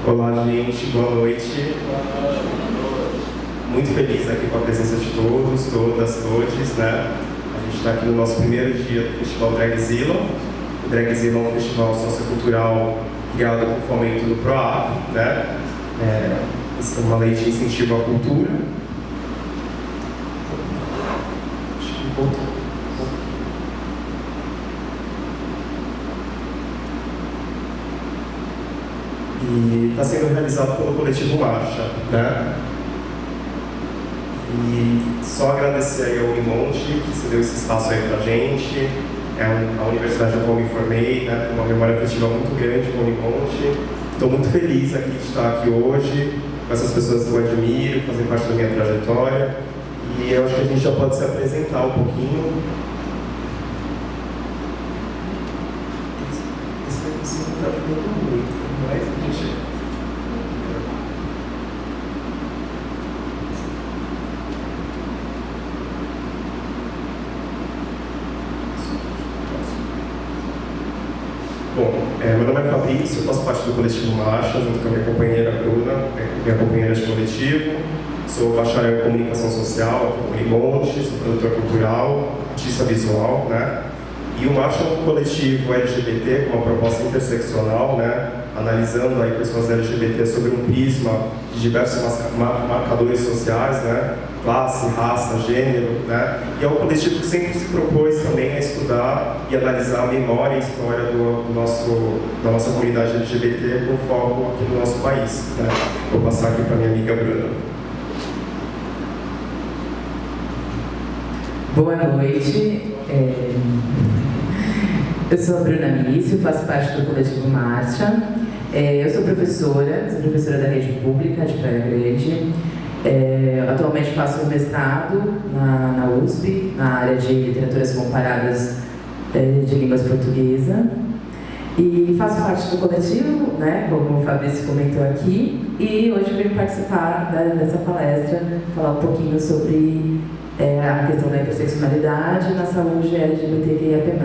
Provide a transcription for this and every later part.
Olá, gente, boa noite. Muito feliz aqui com a presença de todos, todas, todes, né? A gente está aqui no nosso primeiro dia do Festival Dragzilla. O Dragzilla é um festival sociocultural criado com fomento do PROAC, né? Isso é uma lei de incentivo à cultura. Acho que voltou. E está sendo realizado pelo Coletivo Marcha, né? E só agradecer aí ao Unimonte, que se deu esse espaço aí pra gente. A universidade da qual me formei, né? Tem uma memória afetiva muito grande com o Unimonte. Estou muito feliz aqui de estar aqui hoje, com essas pessoas que eu admiro, que fazem parte da minha trajetória. E eu acho que a gente já pode se apresentar um pouquinho. Esse negócio não está ajudando muito, mas a gente... Bom, meu nome é Fabrício, eu faço parte do Coletivo Marcha, junto com a minha companheira Bruna, minha companheira de coletivo. Sou bacharel em comunicação social aqui no Unimonte, sou produtor cultural, artista visual, né? E o Marcha é um coletivo LGBT com uma proposta interseccional, né? Analisando aí pessoas LGBT sobre um prisma de diversos marcadores sociais, né? Classe, raça, gênero, né? E é um coletivo que sempre se propôs também a estudar e analisar a memória e história da nossa comunidade LGBT com foco aqui no nosso país, né? Vou passar aqui para minha amiga Bruna. Boa noite. Eu sou a Bruna Mício, faço parte do Coletivo Marcha. Eu sou professora da rede pública de Praia Grande. Atualmente faço mestrado na USP, na área de literaturas comparadas de línguas portuguesa. E faço parte do coletivo, né, como o Fabrício comentou aqui. E hoje eu venho participar dessa palestra, falar um pouquinho sobre a questão da interseccionalidade na saúde LGBTQIAP+.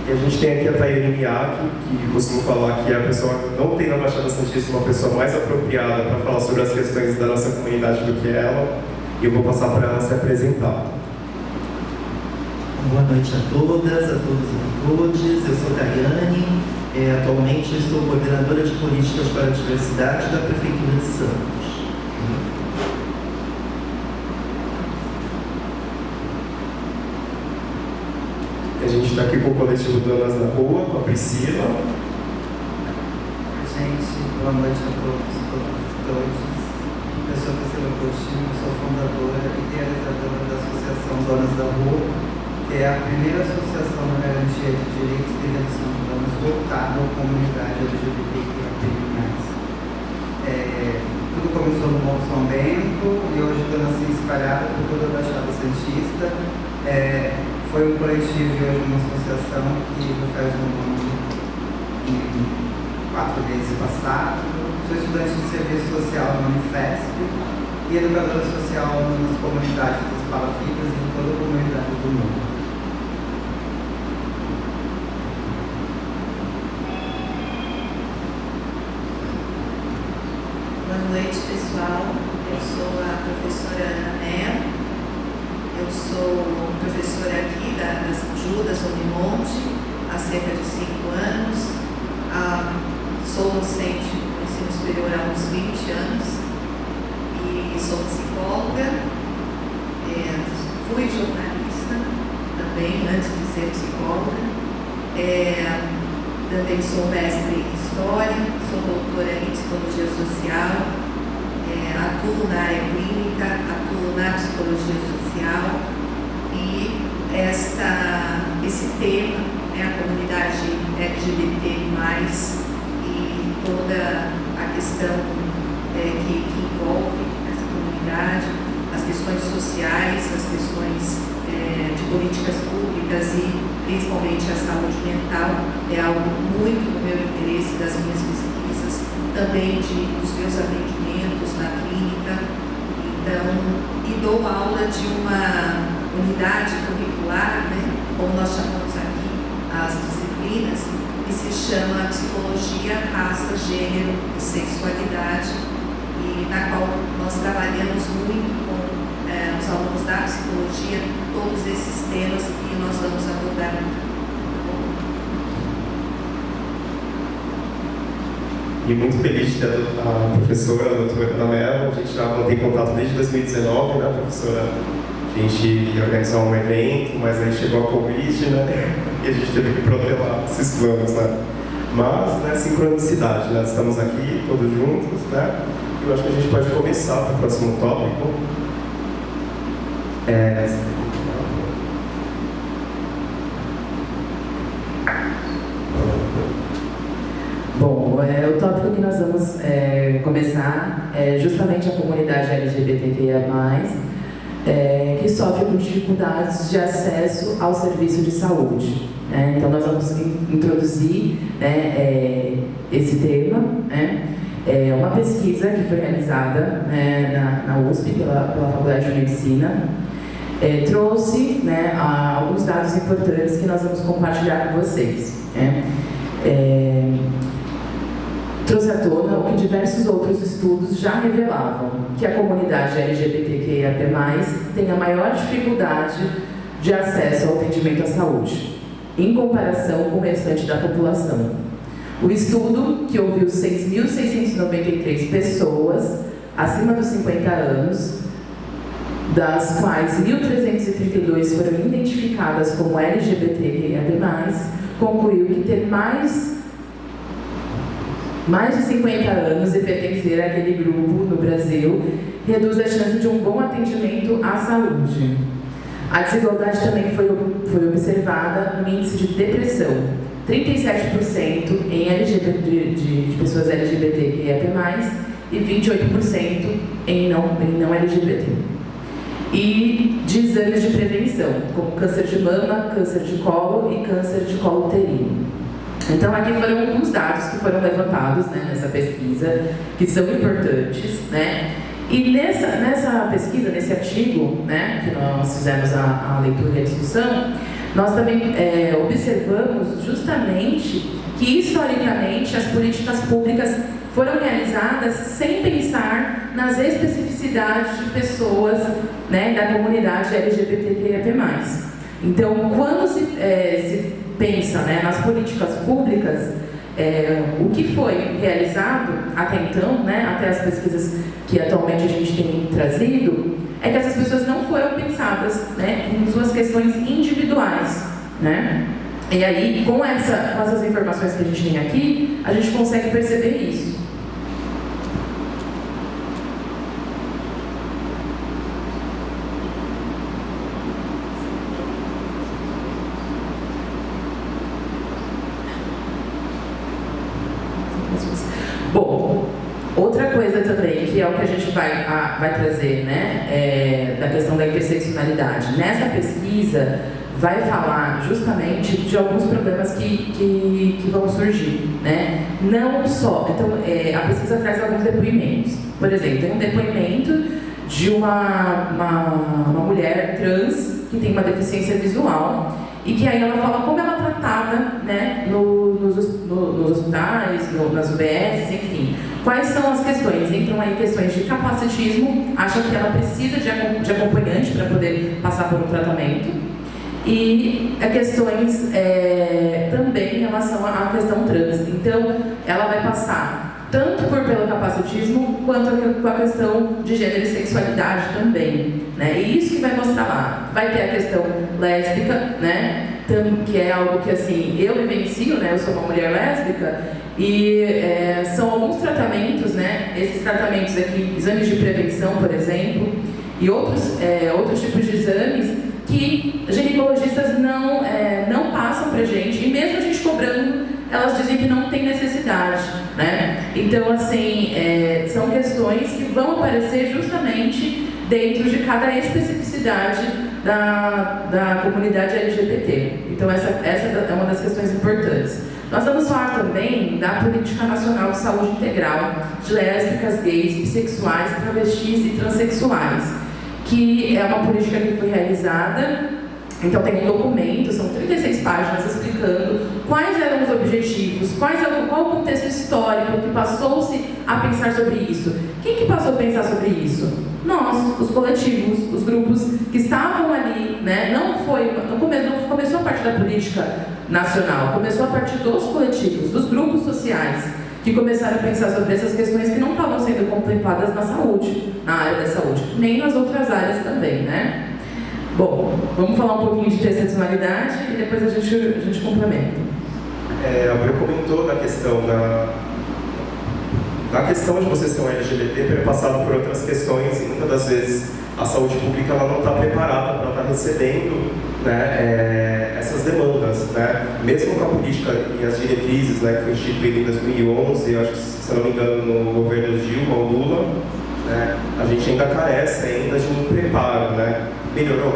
E a gente tem aqui a Tayane Miyake, que costumo falar que é a pessoa que não tem na Baixada Santista uma pessoa mais apropriada para falar sobre as questões da nossa comunidade do que ela. E eu vou passar para ela se apresentar. Boa noite a todas, a todos e a todas. Eu sou Tayane, atualmente estou coordenadora de políticas para a diversidade da Prefeitura de Santos. A gente está aqui com o coletivo Donas da Rua, com a Priscila. Gente, boa noite a todos e todas. Eu sou a Priscila Coutinho, sou fundadora e idealizadora da Associação Donas da Rua, que é a primeira associação na garantia de direitos e redução de danos voltada à comunidade LGBTQIA+. Tudo começou no Morro São Bento e hoje está assim espalhado por toda a Baixada Santista. Foi um coletivo e hoje uma associação que faz um ano em 4 meses passados. Sou estudante de serviço social no Unifesp e educadora social nas comunidades das palafitas e em toda a comunidade do mundo. Boa noite, pessoal. Eu sou a professora Ana Mello. Eu sou professora aqui das Judas Unimonte há cerca de 5 anos. Sou docente do ensino superior há uns 20 anos e sou psicóloga. Fui jornalista também, antes de ser psicóloga. Também sou mestre em História, sou doutora em Psicologia Social. Atuo na área clínica, atuo na psicologia social e esse tema, a comunidade LGBT+, e toda a questão que envolve essa comunidade, as questões sociais, as questões de políticas públicas e principalmente a saúde mental é algo muito do meu interesse, das minhas pesquisas, também dos meus atendimentos na clínica. Então, e dou aula de uma unidade curricular, né, como nós chamamos aqui as disciplinas, que se chama Psicologia, Raça, Gênero e Sexualidade, e na qual nós trabalhamos muito com os alunos da psicologia, todos esses temas que nós vamos abordar. E muito feliz de ter a professora, a doutora Ana Mello. A gente já mantém contato desde 2019, né, professora? A gente ia organizar um evento, mas aí chegou a Covid, né? E a gente teve que protelar esses planos, né? Mas, né, sincronicidade, né? Estamos aqui todos juntos, né? E eu acho que a gente pode começar para o próximo tópico. Bom, o tópico que nós vamos começar é justamente a comunidade LGBTQIA+, que sofre com dificuldades de acesso ao serviço de saúde. Então, nós vamos introduzir esse tema. É uma pesquisa que foi realizada na USP, pela Faculdade de Medicina, trouxe alguns dados importantes que nós vamos compartilhar com vocês. Trouxe à tona o que diversos outros estudos já revelavam, que a comunidade LGBTQIA+ tem a maior dificuldade de acesso ao atendimento à saúde, em comparação com o restante da população. O estudo, que ouviu 6.693 pessoas acima dos 50 anos, das quais 1.332 foram identificadas como LGBTQIA+, concluiu que ter mais de 50 anos e pertencer àquele grupo no Brasil reduz a chance de um bom atendimento à saúde. A desigualdade também foi observada no índice de depressão, 37% de pessoas LGBTQIA+, e 28% em não LGBT. E de exames de prevenção, como câncer de mama, câncer de colo e câncer de colo uterino. Então, aqui foram alguns dados que foram levantados nessa pesquisa, que são importantes, E nessa pesquisa, nesse artigo, que nós fizemos a leitura e a discussão, nós também observamos justamente que, historicamente, as políticas públicas foram realizadas sem pensar nas especificidades de pessoas da comunidade LGBTQIA+. Então, quando se pensa nas políticas públicas, o que foi realizado até então, até as pesquisas que atualmente a gente tem trazido, é que essas pessoas não foram pensadas em suas questões individuais. E aí, com essas informações que a gente tem aqui, a gente consegue perceber isso. Bom, outra coisa também, que é o que a gente vai trazer, da questão da interseccionalidade. Nessa pesquisa, vai falar justamente de alguns problemas que vão surgir, Não só, então, a pesquisa traz alguns depoimentos. Por exemplo, tem um depoimento de uma mulher trans que tem uma deficiência visual, e que aí ela fala como ela é tratada, nos hospitais, nas UBS, enfim. Quais são as questões? Entram aí questões de capacitismo, acha que ela precisa de acompanhante para poder passar por um tratamento, e questões também em relação à questão trans. Então, ela vai passar tanto pelo capacitismo, quanto com a questão de gênero e sexualidade também. E isso que vai mostrar lá. Vai ter a questão lésbica, que é algo que, assim, eu vivencio, eu sou uma mulher lésbica, e são alguns tratamentos, esses tratamentos aqui, exames de prevenção, por exemplo, e outros tipos de exames que ginecologistas não passam pra gente, e mesmo a gente cobrando, elas dizem que não tem necessidade, Então, assim, são questões que vão aparecer justamente dentro de cada especificidade da comunidade LGBT. Então, essa é uma das questões importantes. Nós vamos falar também da Política Nacional de Saúde Integral de lésbicas, gays, bissexuais, travestis e transexuais, que é uma política que foi realizada Então tem um documento, são 36 páginas explicando quais eram os objetivos, qual o contexto histórico que passou-se a pensar sobre isso. Quem que passou a pensar sobre isso? Nós, os coletivos, os grupos que estavam ali, né? Não começou a partir da política nacional, começou a partir dos coletivos, dos grupos sociais, que começaram a pensar sobre essas questões que não estavam sendo contempladas na saúde, na área da saúde, nem nas outras áreas também, né? Bom, vamos falar um pouquinho de interseccionalidade e depois a gente complementa. A Bru comentou da questão de você ser um LGBT perpassado por outras questões, e muitas das vezes a saúde pública ela não está preparada para estar recebendo, né, essas demandas, né? Mesmo com a política e as diretrizes, né, que foi instituída em 2011, eu acho que, se eu não me engano, no governo Dilma ou Lula, né, a gente ainda carece ainda de um preparo, né? Melhorou.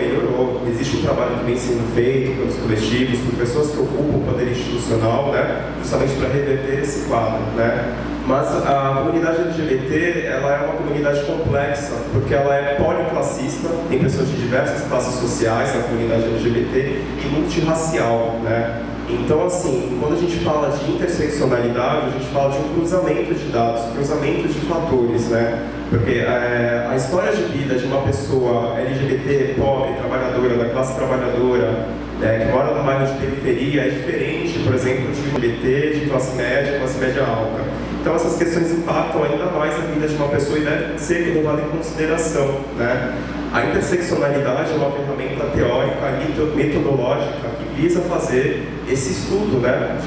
Existe um trabalho que vem sendo feito pelos coletivos, por pessoas que ocupam o poder institucional, né, justamente para reverter esse quadro, né? Mas a comunidade LGBT, ela é uma comunidade complexa, porque ela é policlassista, tem pessoas de diversas classes sociais na comunidade LGBT e multirracial, né? Então, assim, quando a gente fala de interseccionalidade, a gente fala de um cruzamento de dados, cruzamento de fatores, né? Porque a história de vida de uma pessoa LGBT, pobre, trabalhadora, da classe trabalhadora, que mora num bairro de periferia, é diferente, por exemplo, de um LGBT de classe média alta. Então, essas questões impactam ainda mais a vida de uma pessoa e deve ser levada em consideração, né? A interseccionalidade é uma ferramenta teórica, metodológica, que visa fazer esse estudo, né,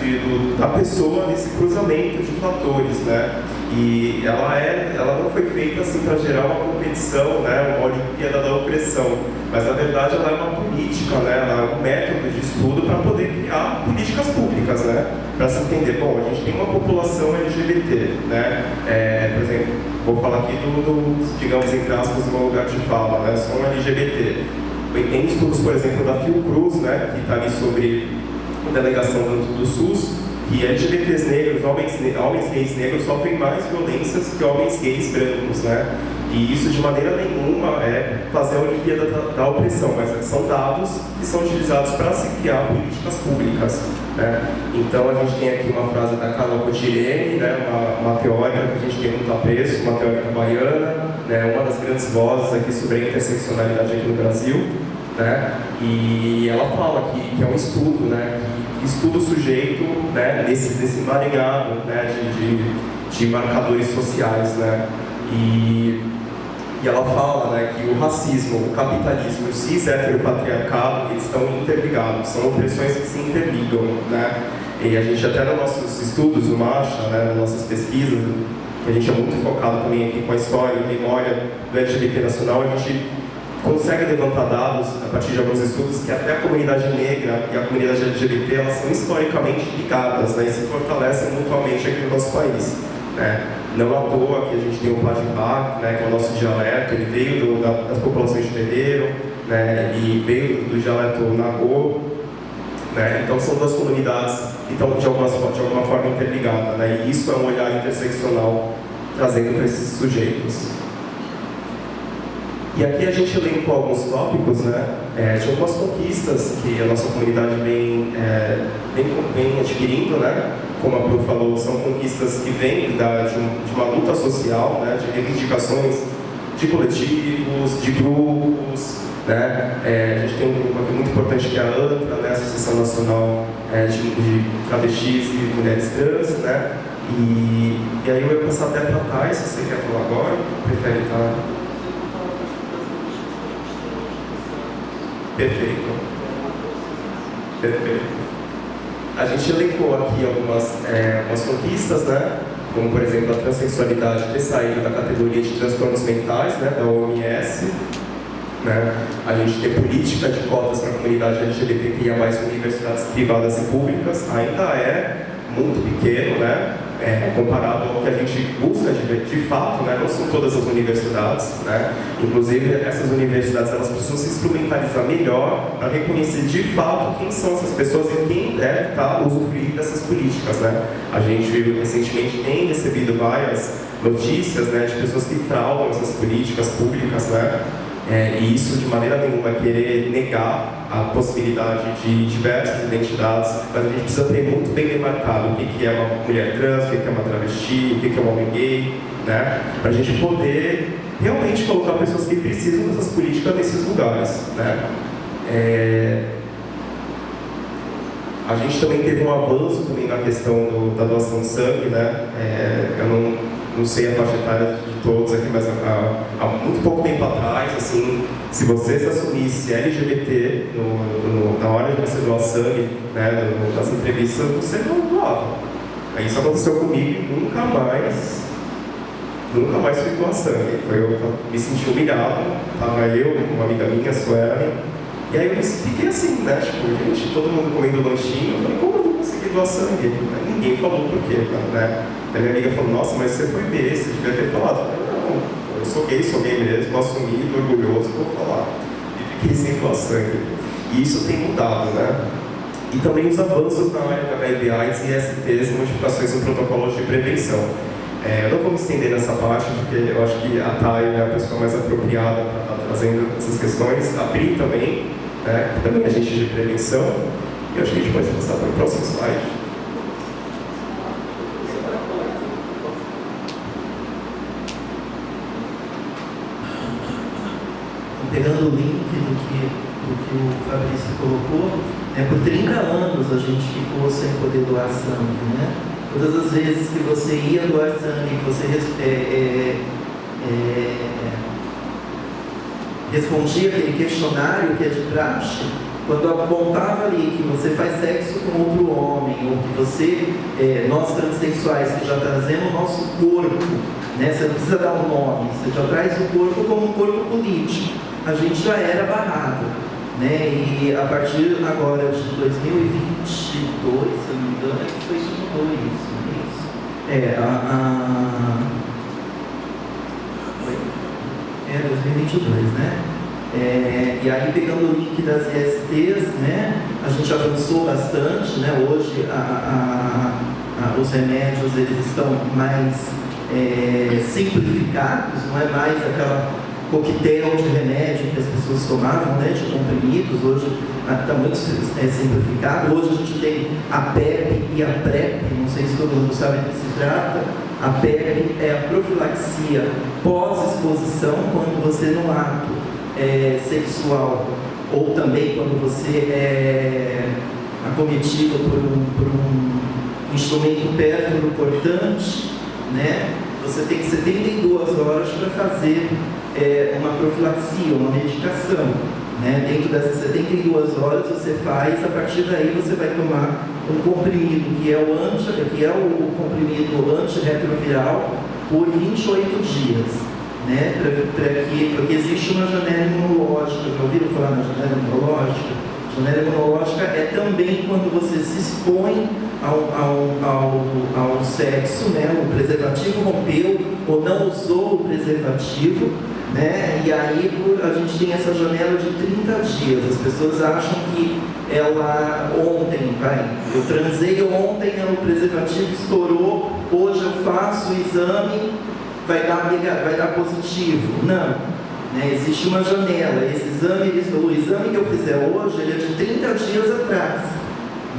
da pessoa nesse cruzamento de fatores, né? E ela não foi feita assim para gerar uma competição, né, uma Olimpíada da opressão, mas na verdade ela é uma política, né, ela é um método de estudo para poder criar políticas públicas, né, para se entender, bom, a gente tem uma população LGBT, né, por exemplo, vou falar aqui digamos, entre aspas, do meu lugar de fala, né, sou um LGBT. Tem estudos, por exemplo, da Fiocruz, né, que está ali sobre a delegação do SUS, que LGBTs negros, homens gays negros sofrem mais violências que homens gays brancos, né? E isso de maneira nenhuma é fazer a Olimpíada da opressão, mas são dados que são utilizados para se criar políticas públicas, né? Então a gente tem aqui uma frase da Carla Cotirene, né, uma teórica que a gente tem muito apreço, uma teórica baiana, né, uma das grandes vozes aqui sobre a interseccionalidade aqui no Brasil, né? E ela fala que é um estudo, né, que estuda o sujeito, né, nesse emaranhado, né, de marcadores sociais, né? E ela fala, né, que o racismo, o capitalismo, o cis-heteropatriarcado, eles estão interligados, são opressões que se interligam, né? E a gente até nos nossos estudos, no Marcha, né, nas nossas pesquisas, que a gente é muito focado também aqui com a história e memória do LGBT nacional, a gente consegue levantar dados, a partir de alguns estudos, que até a comunidade negra e a comunidade LGBT, elas são historicamente ligadas, né, e se fortalecem mutuamente aqui no nosso país, né? Não à toa que a gente tem o Pajubá, né, que é o nosso dialeto, ele veio das populações de terreiro, né, e veio do dialeto Nagô, né? Então são duas comunidades que estão de alguma forma interligadas, né? E isso é um olhar interseccional trazendo para esses sujeitos. E aqui a gente elencou alguns tópicos, né, de algumas conquistas que a nossa comunidade vem adquirindo, né? Como a Bru falou, são conquistas que vêm de uma luta social, né, de reivindicações de coletivos, de grupos, né? A gente tem um grupo aqui muito importante que é a ANTRA, né, Associação Nacional de Travestis e Mulheres Trans, né? E aí eu ia passar até para trás, se você quer falar agora, prefere estar... Perfeito. A gente elencou aqui algumas conquistas, né? Como, por exemplo, a transexualidade ter saído da categoria de transtornos mentais, né, da OMS. Né? A gente ter política de cotas para a comunidade LGBTQIA+, universidades privadas e públicas, ainda é muito pequeno, né? Comparado ao que a gente busca de fato, né? Não são todas as universidades, né? Inclusive essas universidades, elas precisam se instrumentalizar melhor para reconhecer de fato quem são essas pessoas e quem deve estar usufruindo dessas políticas, né? A gente recentemente tem recebido várias notícias, né, de pessoas que fraudam essas políticas públicas, né? E isso de maneira nenhuma é querer negar a possibilidade de diversas identidades, mas a gente precisa ter muito bem demarcado o que é uma mulher trans, o que é uma travesti, o que é um homem gay, né? Para a gente poder realmente colocar pessoas que precisam dessas políticas nesses lugares, né? A gente também teve um avanço também na questão da doação de sangue, né? Eu não sei a faixa etária de todos aqui, mas há muito pouco tempo atrás, assim, se você se assumisse LGBT na hora de você doar sangue, né, nas entrevistas, você não doava. Isso aconteceu comigo e nunca mais fui doar sangue. Eu me senti humilhado, estava eu, uma amiga minha, a Sueli, e aí eu fiquei assim, né, tipo, gente, todo mundo comendo lanchinho, eu falei, como eu não consegui doar sangue? Ninguém falou por quê, né? A minha amiga falou, nossa, mas você foi gay, você devia ter falado. Eu falei, não, eu sou gay mesmo, assumido, orgulhoso, vou falar. E fiquei sem doar sangue. E isso tem mudado, né? E também os avanços na área da HIV/AIDS e ISTs, modificações no protocolo de prevenção. Eu não vou me estender nessa parte, porque eu acho que a Thay é a pessoa mais apropriada para estar trazendo essas questões. A Pri também, né, que também é agente de prevenção. E eu acho que a gente pode passar para o próximo slide. Pegando o link do que o Fabrício colocou, por 30 anos a gente ficou sem poder doar sangue, né? Todas as vezes que você ia doar sangue, que você respondia aquele questionário que é de praxe, quando apontava ali que você faz sexo com outro homem, ou que você, nós transexuais que já trazemos o nosso corpo, né? Você não precisa dar um nome, você já traz o corpo como um corpo político. A gente já era barrado, né? E a partir agora de 2022, se eu não me engano, foi que mudou isso. 2022, né? E aí, pegando o link das ISTs, né? A gente avançou bastante, né? Hoje os remédios eles estão mais simplificados, não é mais aquela coquetel de remédio que as pessoas tomavam, né, de comprimidos. Hoje está muito simplificado. Hoje a gente tem a PEP e a PrEP, não sei se todo mundo sabe do que se trata. A PEP é a profilaxia pós-exposição, quando você no ato sexual, ou também quando você é acometido por um instrumento pérfuro cortante, né? Você tem 72 horas para fazer uma profilaxia, uma medicação, né? Dentro dessas 72 horas você faz, a partir daí você vai tomar um comprimido que é o comprimido antirretroviral por 28 dias, né? Porque existe uma janela imunológica. Já ouviram falar na janela imunológica? A janela imunológica é também quando você se expõe ao sexo, né? O preservativo rompeu ou não usou o preservativo, né? E aí a gente tem essa janela de 30 dias. As pessoas acham que eu transei ontem, o preservativo estourou, hoje eu faço o exame, vai dar positivo. Não, né? Existe uma janela. O exame que eu fizer hoje, ele é de 30 dias atrás,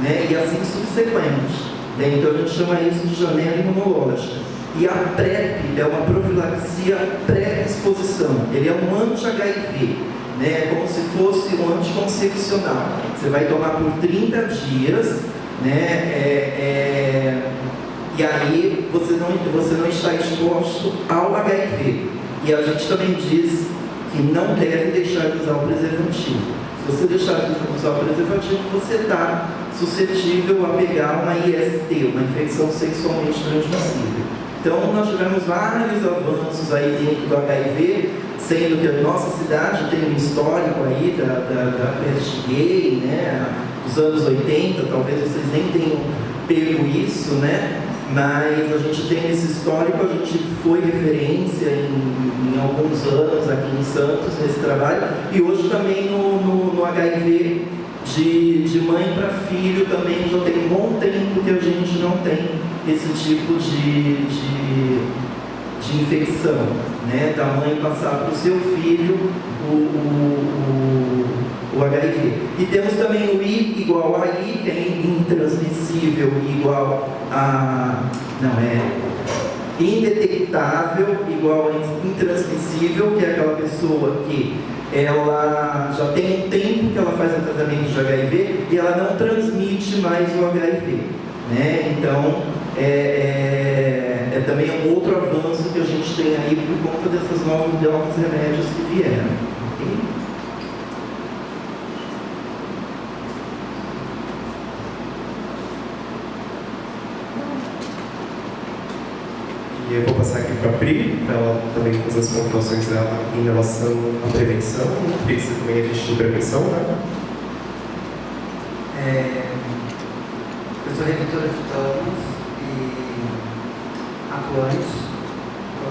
né? E assim subsequente, né? Então a gente chama isso de janela imunológica. E a PrEP é uma profilaxia pré-exposição. Ele é um anti-HIV, né? Como se fosse um anticoncepcional. Você vai tomar por 30 dias, né? E aí você não está exposto ao HIV. E a gente também diz que não deve deixar de usar o preservativo. Se você deixar de usar o preservativo, você está suscetível a pegar uma IST, uma infecção sexualmente transmissível. Então, nós tivemos vários avanços aí dentro do HIV, sendo que a nossa cidade tem um histórico aí da peste gay, né? Dos anos 80, talvez vocês nem tenham pego isso, né? Mas a gente tem esse histórico, a gente foi referência em alguns anos aqui em Santos nesse trabalho, e hoje também no HIV de mãe para filho também já tem um bom tempo que a gente não tem esse tipo de infecção, né? Da mãe passar para o seu filho o HIV. E temos também o I igual a I, que é intransmissível igual a... não, é indetectável igual a intransmissível, que é aquela pessoa que ela já tem um tempo que ela faz o tratamento de HIV e ela não transmite mais o HIV, né? Então, é também um outro avanço que a gente tem aí por conta desses novos remédios que vieram. Okay? E eu vou passar aqui para a Pri, para ela também fazer as pontuações dela em relação à prevenção. Pri, você também é agente de prevenção, né? Eu sou reitora de danos e atuante.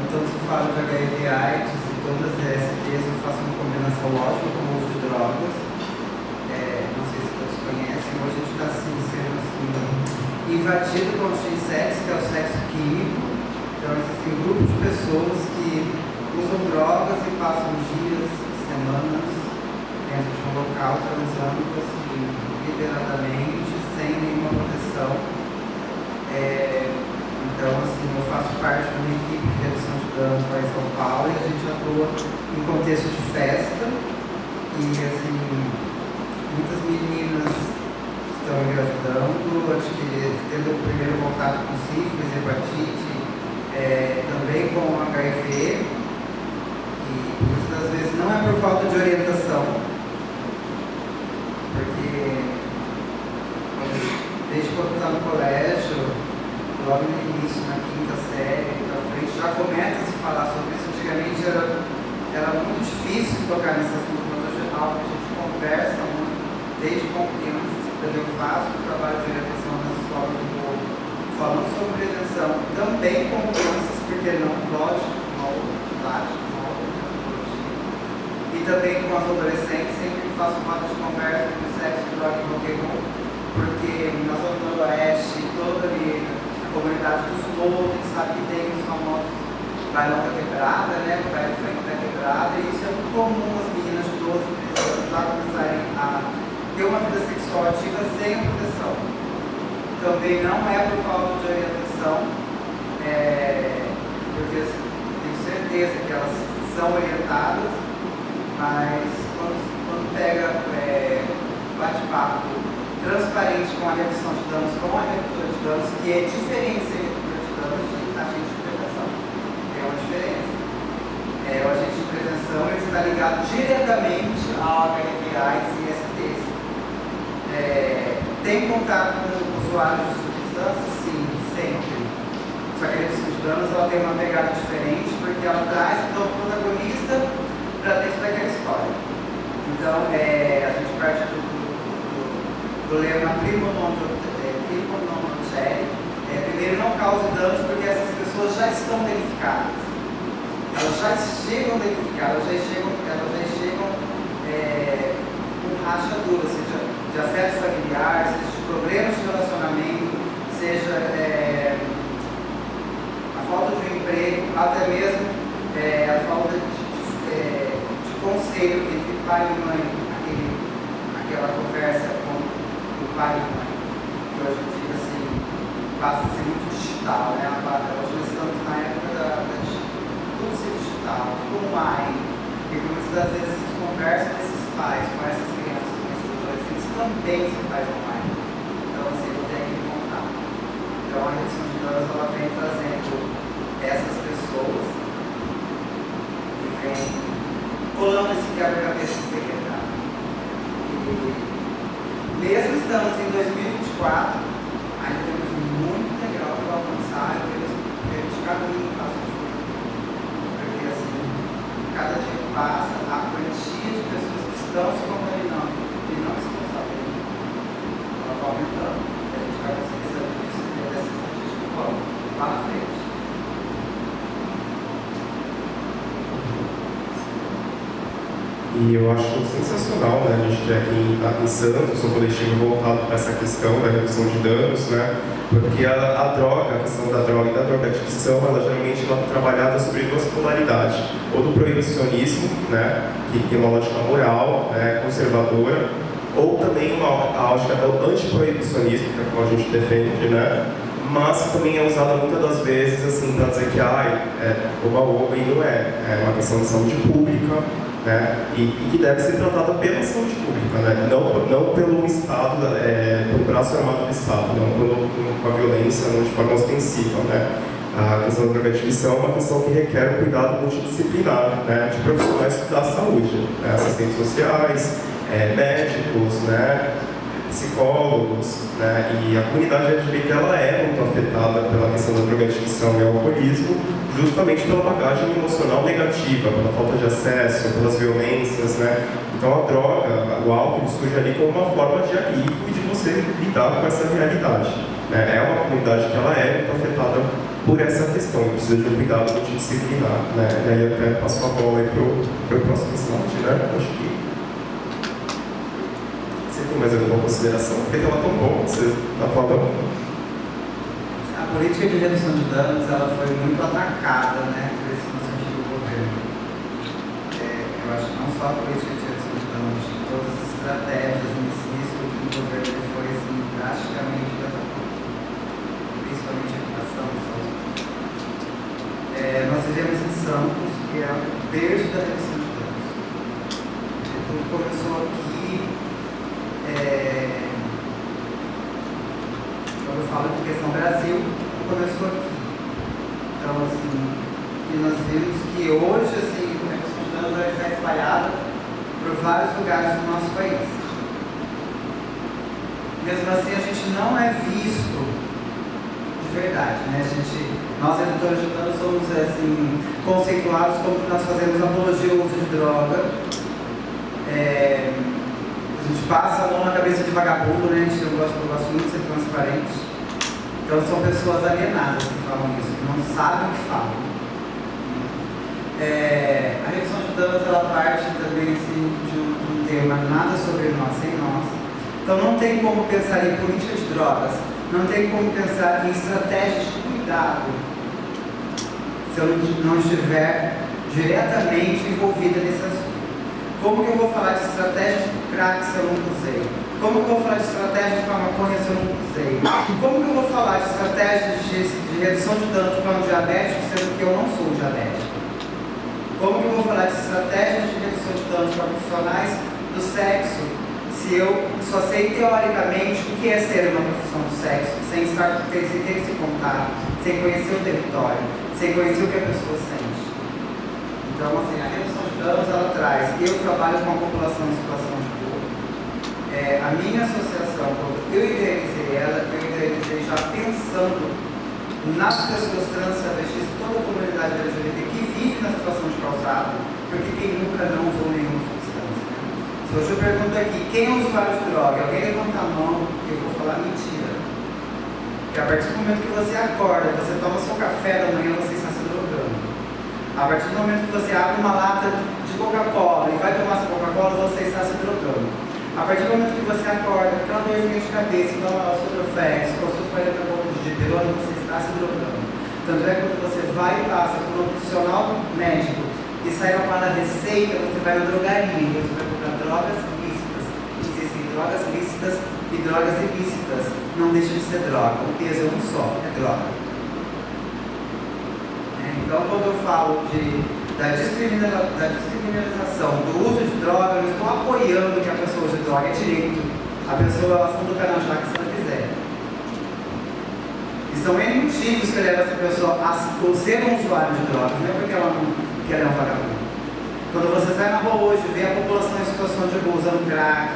Então, se falo de HIV/AIDS e todas as ESTs, eu faço uma combinação lógica com o uso de drogas. Não sei se todos conhecem, hoje a gente está assim, sendo assim, invadido com o X-Sex, que é o sexo químico. Então, existem grupos de pessoas que usam drogas e passam dias, semanas dentro de um local transando assim, liberadamente, sem nenhuma proteção. Então, assim, eu faço parte de uma equipe de redução de danos lá em São Paulo e a gente atua em contexto de festa. E, assim, muitas meninas estão engravidando, acho que tendo o primeiro contato com sífilis, hepatite, também com o HIV, e muitas das vezes não é por falta de orientação, porque desde quando está no colégio, logo no início, na quinta série, para frente, já começa a se falar sobre isso. Antigamente era muito difícil tocar nesse assunto, mas hoje é algo que a gente conversa muito, desde crianças. Eu faço um trabalho de orientação nas escolas do povo, falando sobre prevenção, também com crianças, porque não pode, e também com as adolescentes, sempre que faço roda de conversa com sexo, droga e rock'n'roll, porque na zona do Noroeste, toda ali, a comunidade dos novos, sabe que tem os famosos bailão da quebrada, né, o baile frente da quebrada, e isso é muito comum as meninas de 12, 13 anos já começarem a ter uma vida sexual ativa sem proteção. Também não é por falta de orientação, porque tenho certeza que elas são orientadas, mas quando pega bate-papo transparente com a redução de danos, com a redutora de danos, que é diferente ser redutora de danos de agente de prevenção. Tem uma diferença. O agente de prevenção ele está ligado diretamente ao HIV/AIDS e STs. Tem contato com usuários de substâncias? Sim, sempre. Só que a redução de danos ela tem uma pegada diferente, porque ela traz o protagonista para dentro daquela história. Então, a gente parte do lema primo non nocere. Primeiro, não cause danos, porque essas pessoas já estão danificadas. Elas já chegam danificadas, elas já chegam com rachadura, ou seja, de afeto familiar, seja de problemas de relacionamento, seja a falta de um emprego, até mesmo a falta de conselho entre pai e mãe, aquela conversa com o pai e mãe, que hoje em dia assim, passa a ser muito digital, né? Hoje nós estamos na época de tudo ser digital, tudo online, e muitas das vezes essas conversas desses pais com essas crianças, com esses adolescentes, também se faz online. Então, assim, não tem que contar. Então, a redução de danos ela vem trazendo essas pessoas e vem colando esse quebra-cabeça de ser quebrado. E mesmo estamos em 2024, ainda temos muito legal para alcançar, temos de caminho para o futuro. Porque, assim, cada dia que passa, a quantia de pessoas que estão se contaminando e não estão sabendo, ela vai aumentando. A gente vai conseguir saber disso e ter essa estatística lá na frente. E E eu acho sensacional, né? A gente ter aqui em Santos um coletivo voltado para essa questão da redução de danos, né? Porque a droga, a questão da droga e da drogadição, ela geralmente é trabalhada sobre duas polaridades. Ou do proibicionismo, né? Que tem uma lógica moral, né? Conservadora, ou também a lógica do antiproibicionismo, que é a qual a gente defende, né? Mas também é usada muitas das vezes assim, para dizer que oba-oba, e não é uma questão de saúde pública, né? E que deve ser tratada pela saúde pública, né? Não pelo Estado, pelo braço armado do Estado, não com a violência, não de forma ostensiva, né? A questão da drogadição é uma questão que requer um cuidado multidisciplinar, né? De profissionais da saúde, né? Assistentes sociais, médicos, né? Psicólogos, né? E a comunidade LGBT ela é muito afetada pela questão da drogadição e alcoolismo, justamente pela bagagem emocional negativa, pela falta de acesso, pelas violências, né? Então a droga, o álcool surge ali como uma forma de alívio e de você lidar com essa realidade, né? É uma comunidade que ela é muito afetada por essa questão, e precisa de um cuidado multidisciplinar, né? E aí até passo a bola aí pro próximo slide, né? Acho que tem mais alguma consideração? Porque estava tão bom que você está falando. A política de redução de danos ela foi muito atacada, né, por esse nosso antigo governo. Eu acho que não só a política de redução de danos, mas todas as estratégias em si, o último governo foi assim, drasticamente atacado, principalmente a educação e saúde. Nós vivemos em Santos, que é o berço da redução de danos. Tudo começou aqui. Quando eu falo de questão Brasil, começou aqui. Então, assim, e nós vimos que hoje, assim, a questão de danos está espalhada por vários lugares do nosso país. Mesmo assim, a gente não é visto de verdade, né? Nós, editores de danos, somos, assim, conceituados como que nós fazemos apologia ao uso de droga. A gente passa a mão na cabeça de vagabundo, né? Eu gosto muito de ser transparente. Então são pessoas alienadas que falam isso, que não sabem o que falam. A redução de danos ela parte também assim, de um tema nada sobre nós, sem nós. Então não tem como pensar em política de drogas, não tem como pensar em estratégias de cuidado se eu não estiver diretamente envolvida nesse assunto. Como que eu vou falar de estratégias de crack se eu não usei? Como que eu vou falar de estratégias para maconha se eu não usei? Como que eu vou falar de estratégias de redução de danos para um diabético sendo que eu não sou diabético? Como que eu vou falar de estratégias de redução de danos para profissionais do sexo se eu só sei teoricamente o que é ser uma profissão do sexo, sem ter esse contato, sem conhecer o território, sem conhecer o que a pessoa sente? Então, assim, a redução de danos, ela traz. Eu trabalho com a população em situação de rua. A minha associação, quando eu idealizei ela, eu idealizei já pensando nas pessoas trans, travestis, toda a comunidade LGBT que vive na situação de calçado, porque quem nunca não usou nenhuma substância, né? Se hoje eu pergunto aqui, quem é usuário de droga? Alguém levanta a mão, eu vou falar mentira. Porque a partir do momento que você acorda, você toma seu café da manhã, você está se drogando. A partir do momento que você abre uma lata de Coca-Cola e vai tomar sua Coca-Cola, você está se drogando. A partir do momento que você acorda, aquela dorzinha de cabeça, toma o seu Trofex, com seus 40 pontos de dipirona, você está se drogando. Tanto é que quando você vai e passa por um profissional médico e sai uma para receita, você vai na drogaria, então você vai comprar drogas lícitas. Existem drogas lícitas e drogas ilícitas. Não deixa de ser droga. O peso é um só, é droga. Então, quando eu falo da descriminalização do uso de droga, eu não estou apoiando que a pessoa use droga, é direito. A pessoa ela funda o pé na jaca se ela quiser. E são N motivos que levam essa pessoa a ser um usuário de drogas, não é porque ela é um vagabundo. Quando você sai na rua hoje, vê a população em situação de rua usando crack,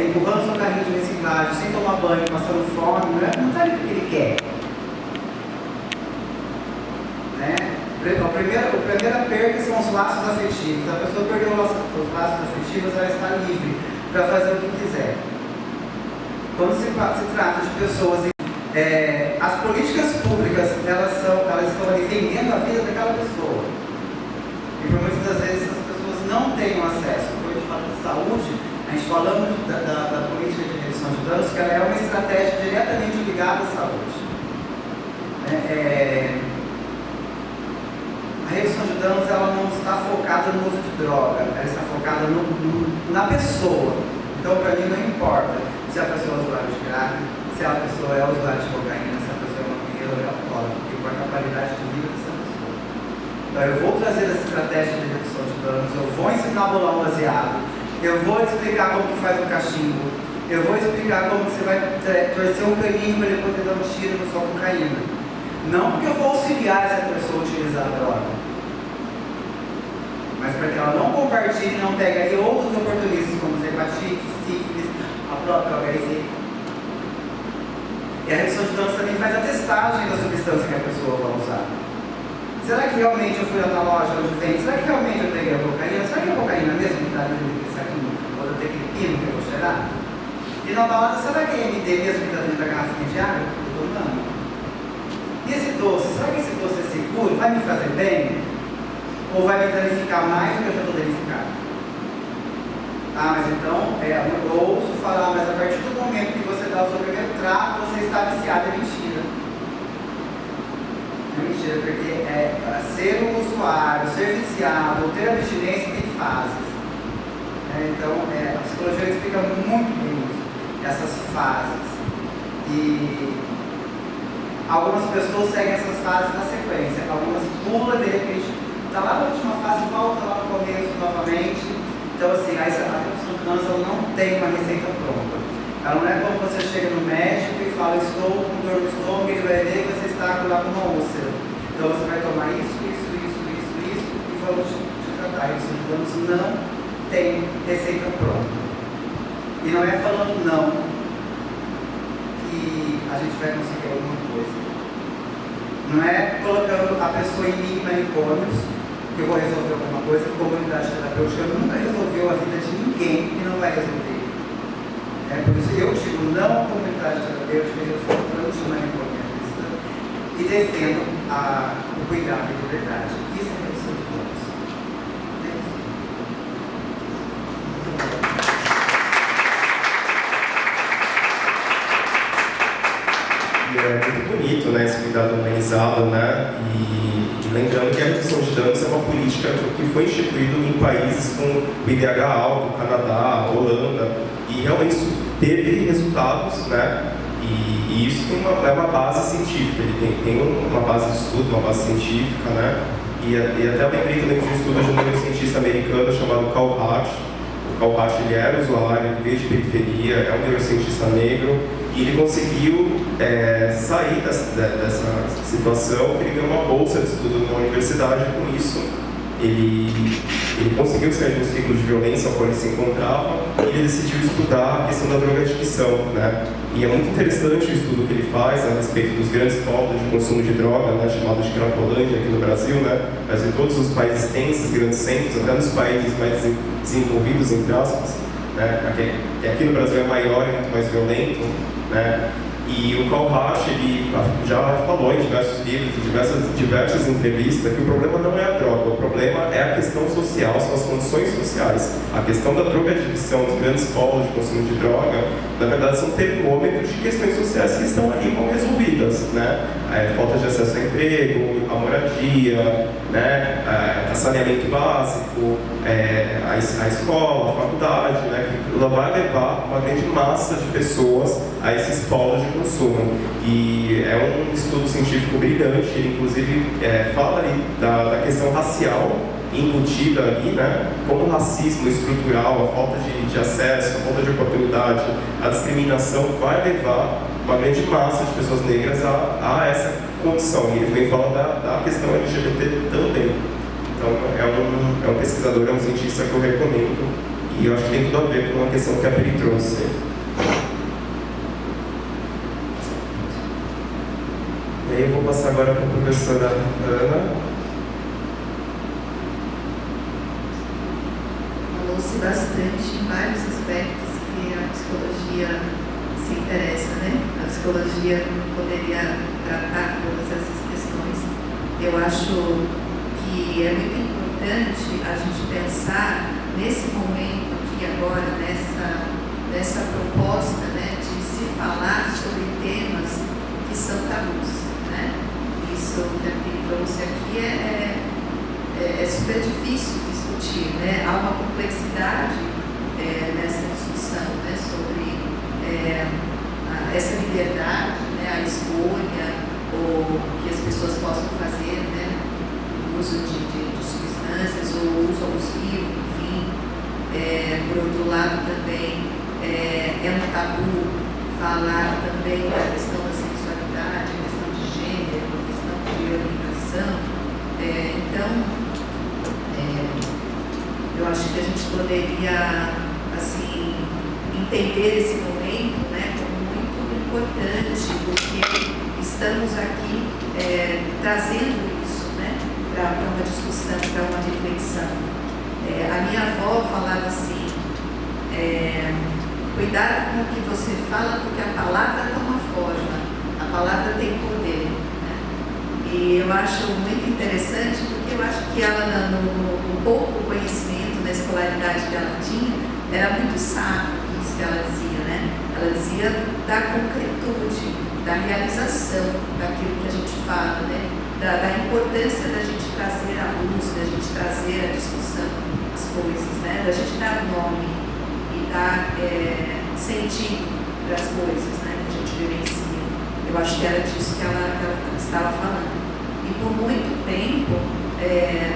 empurrando seu carrinho de reciclagem, sem tomar banho, passando fome, não está ali porque ele quer. A primeira perda são os laços afetivos. A pessoa perdeu os laços afetivos, ela está livre para fazer o que quiser. Quando se trata de pessoas, as políticas públicas elas estão ali vendendo a vida daquela pessoa. E por muitas das vezes as pessoas não têm acesso. A gente falando da política de redução de danos, que ela é uma estratégia diretamente ligada à saúde. A redução de danos ela não está focada no uso de droga, ela está focada na pessoa. Então, para mim, não importa se a pessoa é usuária de crack, se a pessoa é usuária de cocaína, se a pessoa é maconheira ou é alcoólatra, o que importa é a qualidade de vida dessa pessoa. Então, eu vou trazer essa estratégia de redução de danos, eu vou ensinar a bolar um baseado, eu vou explicar como que faz um cachimbo, eu vou explicar como que você vai torcer um caninho para ele poder dar um tiro na sua cocaína. Não porque eu vou auxiliar essa pessoa a utilizar a droga, mas para que ela não compartilhe e não pegue aí outros oportunistas, como hepatite, sífilis, a própria HIV. E a redução de danos também faz a testagem da substância que a pessoa vai usar. Será que realmente eu fui lá na loja onde tem? Será que realmente eu peguei a cocaína? Será que a cocaína mesmo que está ali naquele saquinho? Ou eu tenho aquele pino que eu vou cheirar? E na balada, será que é MD mesmo que está dentro da garrafinha de água que eu estou tomando? E esse doce, será que esse doce é seguro? Vai me fazer bem? Ou vai me danificar mais do que eu já estou danificado? Ah, mas então, eu ouço falar, mas a partir do momento que você dá o seu primeiro trago, você está viciado. É mentira. É mentira, porque ser um usuário, ser viciado, ou ter abstinência tem fases. Então, a psicologia explica muito bem isso, essas fases. E algumas pessoas seguem essas fases na sequência, algumas pulam de repente, está lá na última fase, volta lá no começo novamente. Então, assim, a redução de danos não tem uma receita pronta. Ela não é como você chega no médico e fala, estou com dor no estômago, ele vai ver que você está lá com uma úlcera. Então, você vai tomar isso, e vamos te tratar. A redução de danos não tem receita pronta. E não é falando não que a gente vai conseguir alguma coisa. Não é colocando a pessoa em manicômios que eu vou resolver alguma coisa. A comunidade terapêutica nunca resolveu a vida de ninguém e não vai resolver. Por isso eu digo não à comunidade terapêutica, eu sou anti-manicomialista e defendo o cuidado e a liberdade. Isso é redução de danos. É muito bonito, né, esse cuidado humanizado, né, e lembrando que a redução de danos é uma política que foi instituída em países com o IDH alto, Canadá, Holanda, e realmente teve resultados, né, e isso é uma base científica, ele tem uma base de estudo, uma base científica, né, e até eu lembrei também de um estudo de um neurocientista americano chamado Carl Hart. O Carl Hart, ele era usuário, ele veio de periferia, é um neurocientista negro, e ele conseguiu sair dessa situação, ele ganhou uma bolsa de estudo na universidade, e com isso ele conseguiu sair de um ciclo de violência ao qual ele se encontrava, e ele decidiu estudar a questão da drogadicção, né? E é muito interessante o estudo que ele faz a respeito dos grandes polos de consumo de droga, né, chamado de Cracolândia aqui no Brasil, né? Mas em todos os países tem esses grandes centros, até nos países mais desenvolvidos, entre aspas, né? Aqui no Brasil é maior e muito mais violento, né? E o Carl Hart, ele já falou em diversos livros, em diversas entrevistas, que o problema não é a droga, o problema é a questão social, são as condições sociais. A questão da drogadicção, dos grandes polos de consumo de droga, na verdade são termômetros de questões sociais que estão ali mal resolvidas, né? Falta de acesso a emprego, a moradia, né? Saneamento básico, a escola, a faculdade, né? Que ela vai levar uma grande massa de pessoas a esses polos de consumo. E é um estudo científico brilhante, ele inclusive fala ali da questão racial embutida ali, né? Como o racismo estrutural, a falta de acesso, a falta de oportunidade, a discriminação vai levar uma grande massa de pessoas negras a essa condição. E ele também fala da questão LGBT também. Então é um pesquisador, é um cientista que eu recomendo, e eu acho que tem tudo a ver com a questão que a Peri trouxe. E aí eu vou passar agora para a professora Ana. Falou-se bastante em vários aspectos que a psicologia se interessa, né? A psicologia poderia tratar todas essas questões. Eu acho que é muito importante a gente pensar nesse momento que aqui agora nessa proposta, né, de se falar sobre temas que são tabus, né? Isso que a Pi trouxe aqui é super difícil discutir, né? Há uma complexidade nessa discussão, né, sobre essa liberdade, né, a escolha, ou que as pessoas possam fazer, né, o uso de substâncias ou o uso abusivo, enfim. Por outro lado, também é um tabu falar também da questão da sexualidade, a questão de gênero, a questão de orientação. Então, eu acho que a gente poderia, assim, entender esse momento, né, como muito importante, porque estamos aqui trazendo isso, né, para uma discussão, para uma reflexão. A minha avó falava assim, cuidado com o que você fala, porque a palavra toma forma, a palavra tem poder, né? E eu acho muito interessante, porque eu acho que ela, no pouco conhecimento, na escolaridade que ela tinha, era muito sábio isso que ela dizia, né? Ela dizia da concretude, da realização daquilo que a gente fala, né? Da importância da gente trazer a luz, da gente trazer a discussão, as coisas, né? Da gente dar nome e dar sentido para as coisas, né, que a gente vivencia. Eu acho que era disso que ela estava falando. E por muito tempo,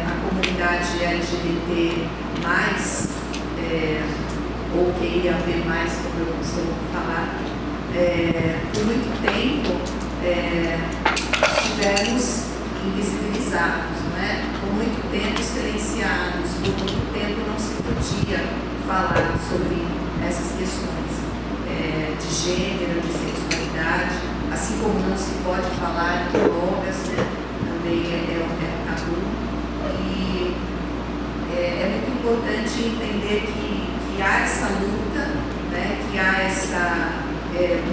a comunidade LGBT+, ou QIAP+, como eu costumo falar, por muito tempo estivemos invisibilizados, né? Por muito tempo silenciados, por muito tempo não se podia falar sobre essas questões de gênero, de sexualidade, assim como não se pode falar de drogas, né? Também é um tabu. E é muito importante entender que há essa luta, né? Que há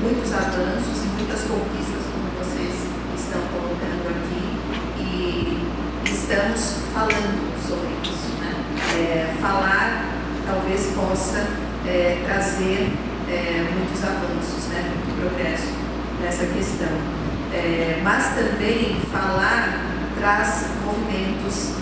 muitos avanços e muitas conquistas, como vocês estão colocando aqui, e estamos falando sobre isso, né? Falar talvez possa trazer muitos avanços, né? Muito progresso nessa questão. Mas também falar traz movimentos